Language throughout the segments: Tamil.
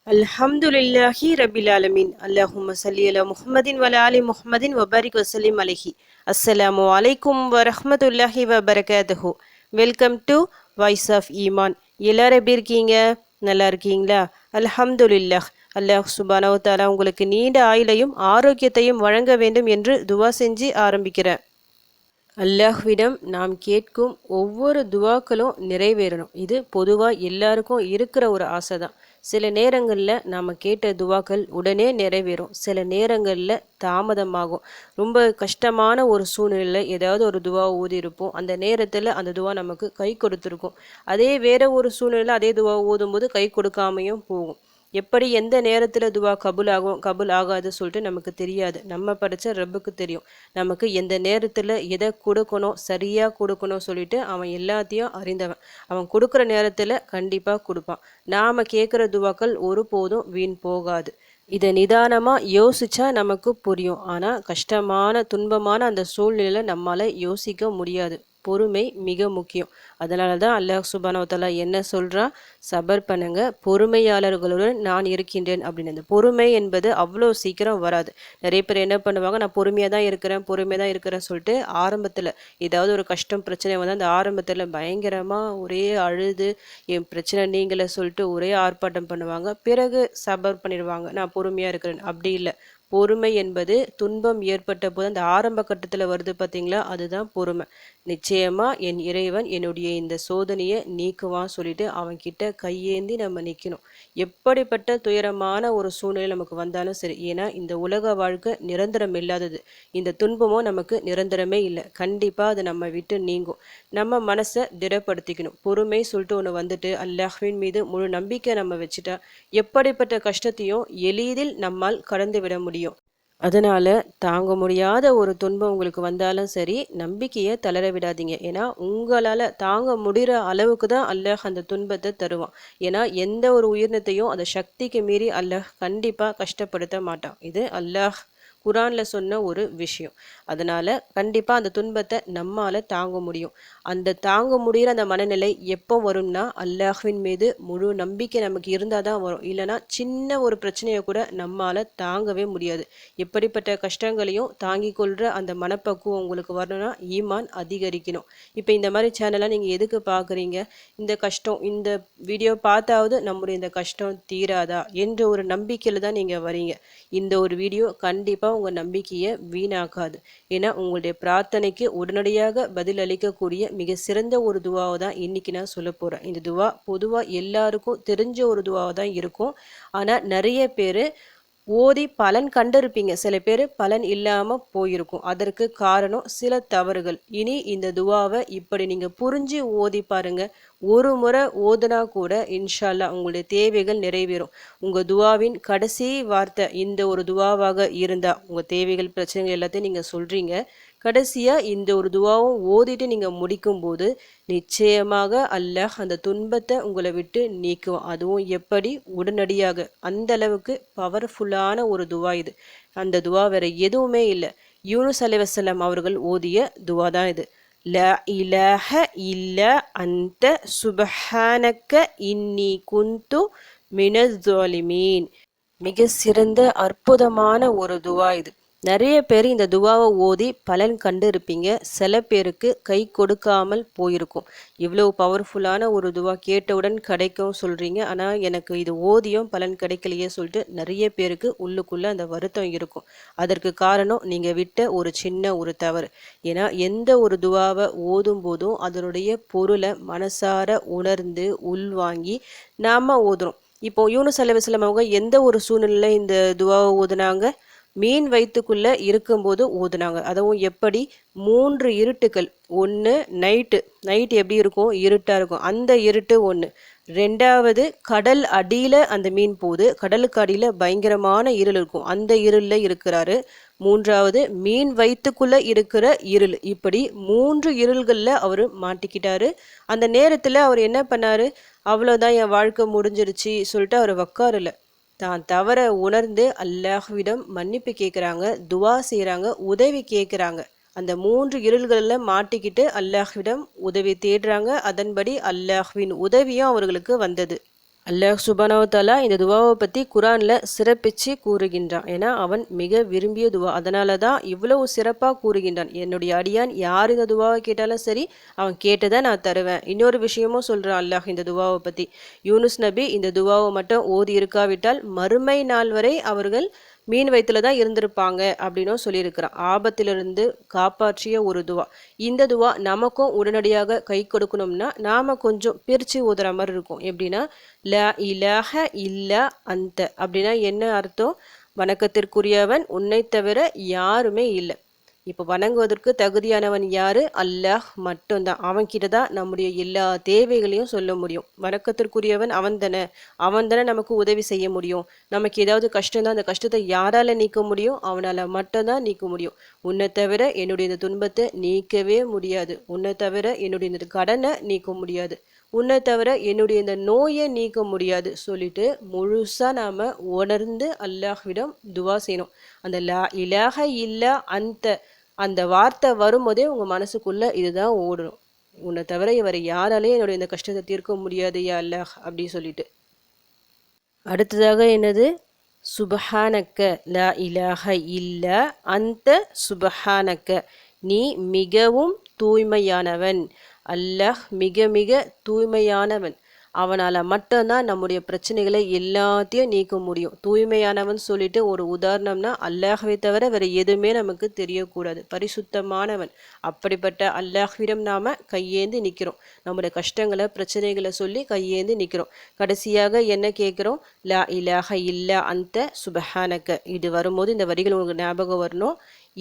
Alhamdulillahi Rabbil Alamin. Allahumma salli ala Muhammadin wa ala ali Muhammadin wa barik wa sallim alayhi. Assalamu alaikum wa rahmatullahi wa barakatuhu. Welcome to voice of Iman. எல்லாரும் எப்படி இருக்கீங்க? நல்லா இருக்கீங்களா? அல்ஹம்துலில்லாஹ். அல்லாஹ் சுப்ஹானஹு வ தஆலா உங்களுக்கு நீண்ட ஆயுளையும் ஆரோக்கியத்தையும் வழங்க வேண்டும் என்று துவா செஞ்சு ஆரம்பிக்கிறேன். அல்லாஹ்விடம் நாம் கேட்கும் ஒவ்வொரு துவாக்களும் நிறைவேறணும். இது பொதுவாக எல்லாருக்கும் இருக்கிற ஒரு ஆசை தான். சில நேரங்களில் நாம் கேட்ட துவாக்கள் உடனே நிறைவேறும், சில நேரங்களில் தாமதமாகும். ரொம்ப கஷ்டமான ஒரு சூழ்நிலையில் ஏதாவது ஒரு துவா ஓதியிருப்போம், அந்த நேரத்தில் அந்த துவா நமக்கு கை கொடுத்துருக்கும். அதே வேற ஒரு சூழ்நிலையில் அதே துவா ஓதும்போது கை கொடுக்காமையும் போகும். எப்படி எந்த நேரத்தில் துவா கபுல் ஆகும் கபுல் ஆகாது சொல்லிட்டு நமக்கு தெரியாது. நம்ம படித்த ரப்புக்கு தெரியும் நமக்கு எந்த நேரத்தில் எதை கொடுக்கணும், சரியாக கொடுக்கணும் சொல்லிட்டு அவன் எல்லாத்தையும் அறிந்தவன். அவன் கொடுக்குற நேரத்தில் கண்டிப்பாக கொடுப்பான். நாம் கேட்குற துவாக்கள் ஒருபோதும் வீண் போகாது. இதை நிதானமாக யோசிச்சா நமக்கு புரியும். ஆனால் கஷ்டமான துன்பமான அந்த சூழ்நிலையில் நம்மளால் யோசிக்க முடியாது. பொறுமை மிக முக்கியம். அதனால தான் அல்லாஹ் சுப்ஹானஹு வ தஆலா என்ன சொல்கிறான், சபர் பண்ணுங்க, பொறுமையாளர்களுடன் நான் இருக்கின்றேன் அப்படின்னு. அந்த பொறுமை என்பது அவ்வளோ சீக்கிரம் வராது. நிறைய பேர் என்ன பண்ணுவாங்க, நான் பொறுமையாக தான் இருக்கிறேன் சொல்லிட்டு ஆரம்பத்தில் ஏதாவது ஒரு கஷ்டம் பிரச்சனை வந்து அந்த ஆரம்பத்தில் பயங்கரமாக ஒரே அழுது என் பிரச்சனை நீங்கள சொல்லிட்டு ஒரே ஆர்ப்பாட்டம் பண்ணுவாங்க. பிறகு சபர் பண்ணிடுவாங்க, நான் பொறுமையாக இருக்கிறேன். அப்படி இல்லை. பொறுமை என்பது துன்பம் ஏற்பட்ட போது அந்த ஆரம்ப கட்டத்தில் வருது பார்த்தீங்களா, அதுதான் பொறுமை. நிச்சயமா என் இறைவன் என்னுடைய இந்த சோதனையை நீக்குவான் சொல்லிட்டு அவன்கிட்ட கையேந்தி நம்ம நிற்கணும். எப்படிப்பட்ட துயரமான ஒரு சூழ்நிலை நமக்கு வந்தாலும் சரி. ஏன்னா இந்த உலக வாழ்க்கை நிரந்தரம் இல்லாதது. இந்த துன்பமும் நமக்கு நிரந்தரமே இல்லை. கண்டிப்பாக அது நம்ம விட்டு நீங்கும். நம்ம மனசை திடப்படுத்திக்கணும். பொறுமை சொல்லிட்டு ஒன்று வந்துட்டு அல்லாஹ்வின் மீது முழு நம்பிக்கை நம்ம வச்சுட்டா எப்படிப்பட்ட கஷ்டத்தையும் எளிதில் நம்மால் கடந்து விட முடியும். அதனால் தாங்க முடியாத ஒரு துன்பம் உங்களுக்கு வந்தாலும் சரி, நம்பிக்கையை தளர விடாதீங்க. ஏன்னா உங்களால் தாங்க முடிகிற அளவுக்கு தான் அல்லாஹ் அந்த துன்பத்தை தருவான். ஏன்னா எந்த ஒரு உயிரினத்தையும் அந்த சக்திக்கு மீறி அல்லாஹ் கண்டிப்பாக கஷ்டப்படுத்த மாட்டான். இது அல்லாஹ் குரானில் சொன்ன ஒரு விஷயம். அதனால் கண்டிப்பாக அந்த துன்பத்தை நம்மால் தாங்க முடியும். அந்த தாங்க முடிகிற அந்த மனநிலை எப்போ வரும்னா அல்லாஹ்வின் மீது முழு நம்பிக்கை நமக்கு இருந்தால் தான் வரும். இல்லைனா சின்ன ஒரு பிரச்சனையை கூட நம்மால் தாங்கவே முடியாது. எப்படிப்பட்ட கஷ்டங்களையும் தாங்கிக் கொள்கிற அந்த மனப்பக்குவம் உங்களுக்கு வரணும்னா ஈமான் அதிகரிக்கணும். இப்போ இந்த மாதிரி சேனலாக நீங்கள் எதுக்கு பார்க்குறீங்க? இந்த கஷ்டம், இந்த வீடியோ பார்த்தாவது நம்முடைய இந்த கஷ்டம் தீராதா என்ற ஒரு நம்பிக்கையில் தான் நீங்கள் வரீங்க. இந்த ஒரு வீடியோ கண்டிப்பாக உங்கள் நம்பிக்கையை வீணாக்காது. ஏன்னா உங்களுடைய பிரார்த்தனைக்கு உடனடியாக பதில் அளிக்கக்கூடிய மிக சிறந்த ஒரு துவாவை தான் இன்னைக்கு நான் சொல்ல போகிறேன். இந்த துவா பொதுவாக எல்லாருக்கும் தெரிஞ்ச ஒரு துவாவை தான் இருக்கும். ஆனால் நிறைய பேர் ஓதி பலன் கண்டிருப்பீங்க, சில பேர் பலன் இல்லாமல் போயிருக்கும். அதற்கு காரணம் சில தவறுகள். இனி இந்த துவாவை இப்படி நீங்கள் புரிஞ்சு ஓதி பாருங்க. ஒரு முறை ஓதுனா கூட இன்ஷா அல்லாஹ் உங்களுடைய தேவைகள் நிறைவேறும். உங்கள் துவாவின் கடைசி வார்த்தை இந்த ஒரு துவாவாக இருந்தால் உங்கள் தேவைகள் பிரச்சனைகள் எல்லாத்தையும் நீங்கள் சொல்கிறீங்க. கடைசியாக இந்த ஒரு துவாவும் ஓதிட்டு நீங்கள் முடிக்கும்போது நிச்சயமாக அல்லாஹ் அந்த துன்பத்தை உங்களை விட்டு நீக்குவான். அதுவும் எப்படி? உடனடியாக. அந்த அளவுக்கு பவர்ஃபுல்லான ஒரு துவா இது. அந்த துவா வேற எதுவுமே இல்லை. யூனுஸ் அலைஹிஸ்ஸலாம் அவர்கள் ஓதிய துவா தான் இது. லா இலாஹ இல்லா அன்த சுப்ஹானக்க இன்னி குந்து மினஸ் ஸாலிமீன். மிக சிறந்த அற்புதமான ஒரு துவா இது. நிறைய பேர் இந்த துவாவை ஓதி பலன் கண்டு இருப்பீங்க. சில பேருக்கு கை கொடுக்காமல் போயிருக்கும். இவ்வளோ பவர்ஃபுல்லான ஒரு துவா கேட்டவுடன் கிடைக்கும் சொல்கிறீங்க, ஆனால் எனக்கு இது ஓதியும் பலன் கிடைக்கலையே சொல்லிட்டு நிறைய பேருக்கு உள்ளுக்குள்ளே அந்த வருத்தம் இருக்கும். அதற்கு காரணம் நீங்கள் விட்ட ஒரு சின்ன ஒரு தவறு. ஏன்னா எந்த ஒரு துவாவை ஓதும் போதும் அதனுடைய பொருளை மனசார உணர்ந்து உள்வாங்கி நாம் ஓதுறோம். இப்போ யூனுஸ் அலைஹிஸ்ஸலாம் அவங்க எந்த ஒரு சூழ்நிலையில் இந்த துவாவை ஓதுனாங்க? மீன் வயிற்றுக்குள்ளே இருக்கும்போது ஓதுனாங்க. அதுவும் எப்படி? 3 இருட்டுக்கள். ஒன்று நைட்டு எப்படி இருக்கும்? இருட்டாக இருக்கும். அந்த இருட்டு ஒன்று. ரெண்டாவது கடல் அடியில் அந்த மீன் போகுது. கடலுக்கு அடியில் பயங்கரமான இருள் இருக்கும். அந்த இருளில் இருக்கிறாரு. மூன்றாவது மீன் வயிற்றுக்குள்ளே இருக்கிற இருள். இப்படி 3 இருள்களில் அவர் மாட்டிக்கிட்டாரு. அந்த நேரத்தில் அவர் என்ன பண்ணார்? அவ்வளோதான், என் வாழ்க்கை முடிஞ்சிருச்சு சொல்லிட்டு அவர் உக்காரல. தான் தவற உணர்ந்து அல்லாஹ்விடம் மன்னிப்பு கேட்குறாங்க, துவா செய்கிறாங்க, உதவி கேட்குறாங்க. அந்த 3 இருள்களில் மாட்டிக்கிட்டு அல்லாஹ்விடம் உதவி தேடுறாங்க. அதன்படி அல்லாஹ்வின் உதவியும் அவர்களுக்கு வந்தது. அல்லாஹ் சுப்ஹானஹு வ தஆலா இந்த துவாவை பற்றி குரானில் சிறப்பித்து கூறுகின்றான். ஏன்னா அவன் மிக விரும்பிய துவா, அதனால தான் இவ்வளவு சிறப்பாக கூறுகின்றான். என்னுடைய அடியான் யார் இந்த துவாவை கேட்டாலும் சரி, அவன் கேட்டதை நான் தருவேன். இன்னொரு விஷயமும் சொல்கிறான் அல்லாஹ் இந்த துவாவை பற்றி. யூனுஸ் நபி இந்த துவாவை மட்டும் ஓதி இருக்காவிட்டால் மறுமை நாள் வரை அவர்கள் மீன் வயிற்றுல தான் இருந்திருப்பாங்க அப்படின்னும் சொல்லியிருக்கிறான். ஆபத்திலிருந்து காப்பாற்றிய ஒரு துவா. இந்த துவா நமக்கும் உடனடியாக கை கொடுக்கணும்னா நாம் கொஞ்சம் பிரித்து ஓதுற மாதிரி இருக்கும். எப்படின்னா ல இலாஹ இல்ல அந்த அப்படின்னா என்ன அர்த்தம்? வணக்கத்திற்குரியவன் உன்னை தவிர யாருமே இல்லை. இப்போ வணங்குவதற்கு தகுதியானவன் யாரு? அல்லாஹ் மட்டும்தான். அவன்கிட்ட தான் நம்முடைய எல்லா தேவைகளையும் சொல்ல முடியும். வணக்கத்திற்குரியவன் அவன் தானே நமக்கு உதவி செய்ய முடியும். நமக்கு ஏதாவது கஷ்டம் தான், அந்த கஷ்டத்தை யாரால நீக்க முடியும்? அவனால மட்டும்தான் நீக்க முடியும். உன்னை தவிர என்னுடைய இந்த துன்பத்தை நீக்கவே முடியாது. உன்னை தவிர என்னுடைய இந்த கடனை நீக்க முடியாது. உன்னை தவிர என்னுடைய இந்த நோயை நீக்க முடியாது சொல்லிட்டு முழுசா நாம உணர்ந்து அல்லாஹ்விடம் துவா செய்யணும். அந்த லா இலாஹ இல்ல அந்த வார்த்தை வரும்போதே உங்க மனசுக்குள்ள இதுதான் ஓடணும். உன்னை தவிர இவரை யாராலையும் என்னுடைய இந்த கஷ்டத்தை தீர்க்க முடியாது யா அல்லாஹ் அப்படின்னு சொல்லிட்டு. அடுத்ததாக என்னது? சுபஹானக்க லா இலாஹ இல்ல அந்த சுபஹானக்க, நீ மிகவும் தூய்மையானவன். அல்லாஹ் மிக மிக தூய்மையானவன். அவனால் மட்டும்தான் நம்முடைய பிரச்சனைகளை எல்லாத்தையும் நீக்க முடியும். தூய்மையானவன் சொல்லிட்டு ஒரு உதாரணம்னா அல்லாஹ்வை தவிர வேற எதுவுமே நமக்கு தெரியக்கூடாது. பரிசுத்தமானவன். அப்படிப்பட்ட அல்லாஹ்விடம் நாம கையேந்தி நிற்கிறோம். நம்முடைய கஷ்டங்களை பிரச்சனைகளை சொல்லி கையேந்தி நிற்கிறோம். கடைசியாக என்ன கேட்குறோம்? லா இலாஹ இல்லா அந்த சுபஹானக்க. இது வரும்போது இந்த வரிகள் உங்களுக்கு ஞாபகம் வரணும்.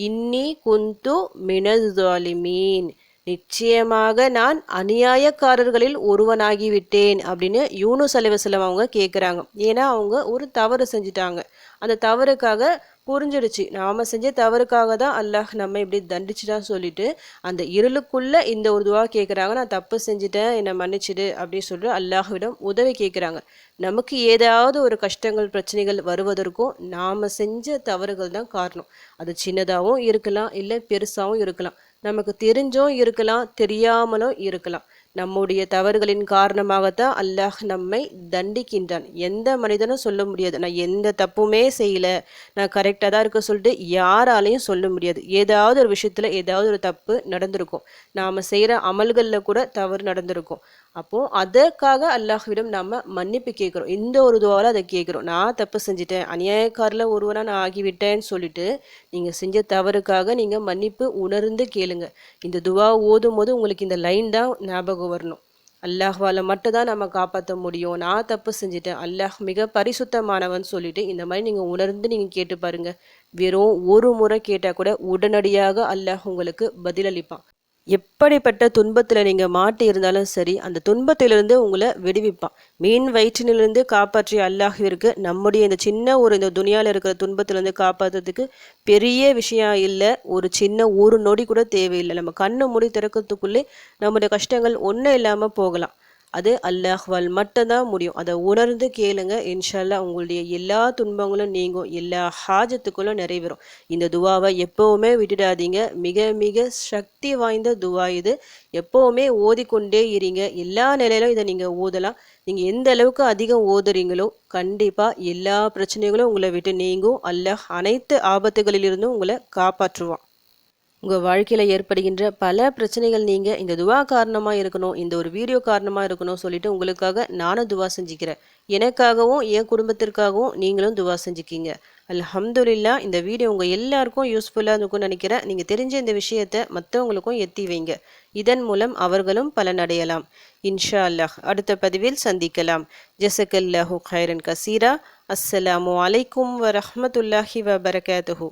இன்னி குந்து மினல் ஸாலிமீன், நிச்சயமாக நான் அநியாயக்காரர்களில் ஒருவனாகிவிட்டேன் அப்படின்னு யூனுஸ் அலைஹிஸ்ஸலாம் அவங்க கேட்குறாங்க. ஏன்னா அவங்க ஒரு தவறு செஞ்சுட்டாங்க. அந்த தவறுக்காக புரிஞ்சிடுச்சு, நாம செஞ்ச தவறுக்காக தான் அல்லாஹ் நம்ம இப்படி தண்டிச்சுட்டான்னு சொல்லிட்டு அந்த இருளுக்குள்ள இந்த ஒரு துவா கேட்குறாங்க. நான் தப்பு செஞ்சுட்டேன், என்னை மன்னிச்சிடு அப்படின்னு சொல்லிட்டு அல்லாஹ்விடம் உதவி கேட்குறாங்க. நமக்கு ஏதாவது ஒரு கஷ்டங்கள் பிரச்சனைகள் வருவதற்கும் நாம் செஞ்ச தவறுகள் தான் காரணம். அது சின்னதாகவும் இருக்கலாம், இல்லை பெருசாகவும் இருக்கலாம். நமக்கு தெரிஞ்சும் இருக்கலாம், தெரியாமலும் இருக்கலாம். நம்முடைய தவறுகளின் காரணமாகத்தான் அல்லாஹ் நம்மை தண்டிக்கின்றான். எந்த மனிதனும் சொல்ல முடியாது நான் எந்த தப்புமே செய்யல, நான் கரெக்டாக தான் இருக்க சொல்லிட்டு யாராலையும் சொல்ல முடியாது. ஏதாவது ஒரு விஷயத்துல ஏதாவது ஒரு தப்பு நடந்திருக்கும். நாம செய்யற அமல்களில் கூட தவறு நடந்திருக்கும். அப்போ அதற்காக அல்லாஹ்விடம் நாம மன்னிப்பு கேட்குறோம். இந்த ஒரு துவாவில் அதை கேட்குறோம். நான் தப்பு செஞ்சுட்டேன், அநியாயக்காரில் ஒருவனா நான் ஆகிவிட்டேன்னு சொல்லிட்டு நீங்க செஞ்ச தவறுக்காக நீங்க மன்னிப்பு உணர்ந்து கேளுங்க. இந்த துவா ஓதும் போது உங்களுக்கு இந்த லைன் தான் ஞாபகம் வரணும். அல்லாஹ்வால மட்டும் தான் நம்ம காப்பாற்ற முடியும். நான் தப்பு செஞ்சுட்டேன், அல்லாஹ் மிக பரிசுத்தமானவன் சொல்லிட்டு இந்த மாதிரி நீங்க உணர்ந்து நீங்க கேட்டு பாருங்க. வெறும் ஒரு முறை கேட்டா கூட உடனடியாக அல்லாஹ் உங்களுக்கு பதிலளிப்பான். எப்படிப்பட்ட துன்பத்தில் நீங்கள் மாட்டி இருந்தாலும் சரி, அந்த துன்பத்திலிருந்து உங்களை விடுவிப்பான். மீன் வயிற்றினிலிருந்து காப்பாற்றிய அல்லாஹ்விற்கு நம்முடைய இந்த சின்ன இந்த துனியாவில் இருக்கிற துன்பத்திலிருந்து காப்பாற்றுறதுக்கு பெரிய விஷயம் இல்லை. ஒரு சின்ன ஒரு நொடி கூட தேவையில்லை. நம்ம கண்ணு மூடி திறக்கிறதுக்குள்ளே நம்முடைய கஷ்டங்கள் ஒன்றும் இல்லாமல் போகலாம். அது அல்லாஹ்வால் மட்டும்தான் முடியும். அதை உணர்ந்து கேளுங்க. இன்ஷா அல்லாஹ் உங்களுடைய எல்லா துன்பங்களும் நீங்கும், எல்லா ஹாஜத்துக்களும் நிறைவேறும். இந்த துவாவை எப்பவுமே விட்டுடாதீங்க. மிக மிக சக்தி வாய்ந்த துவா இது. எப்பவுமே ஓதிக்கொண்டே இருங்க. எல்லா நிலையிலும் இதை நீங்கள் ஓதலாம். நீங்கள் எந்த அளவுக்கு அதிகம் ஓதுறீங்களோ கண்டிப்பாக எல்லா பிரச்சனைகளும் உங்களை விட்டு நீங்கும். அல்லாஹ் அனைத்து ஆபத்துகளிலிருந்தும் உங்களை காப்பாற்றுவான். உங்கள் வாழ்க்கையில் ஏற்படுகின்ற பல பிரச்சனைகள் நீங்கள் இந்த துவா காரணமாக இருக்கணும், இந்த ஒரு வீடியோ காரணமாக இருக்கணும் சொல்லிட்டு உங்களுக்காக நானும் துவா செஞ்சுக்கிறேன். எனக்காகவும் என் குடும்பத்திற்காகவும் நீங்களும் துவா செஞ்சுக்கிங்க. அல்ஹம்துலில்லாஹ். இந்த வீடியோ உங்கள் எல்லாருக்கும் யூஸ்ஃபுல்லாக இருக்கும்னு நினைக்கிறேன். நீங்கள் தெரிஞ்ச இந்த விஷயத்தை மற்றவங்களுக்கும் எத்தி வைங்க. இதன் மூலம் அவர்களும் பலனடையலாம். இன்ஷா அல்லாஹ். அடுத்த பதிவில் சந்திக்கலாம். ஜஸக்கல்லாஹு கைரன் கசீரா. அஸ்ஸலாமு அலைக்கும் வரஹ்மத்துல்லாஹி வபரகாத்துஹு.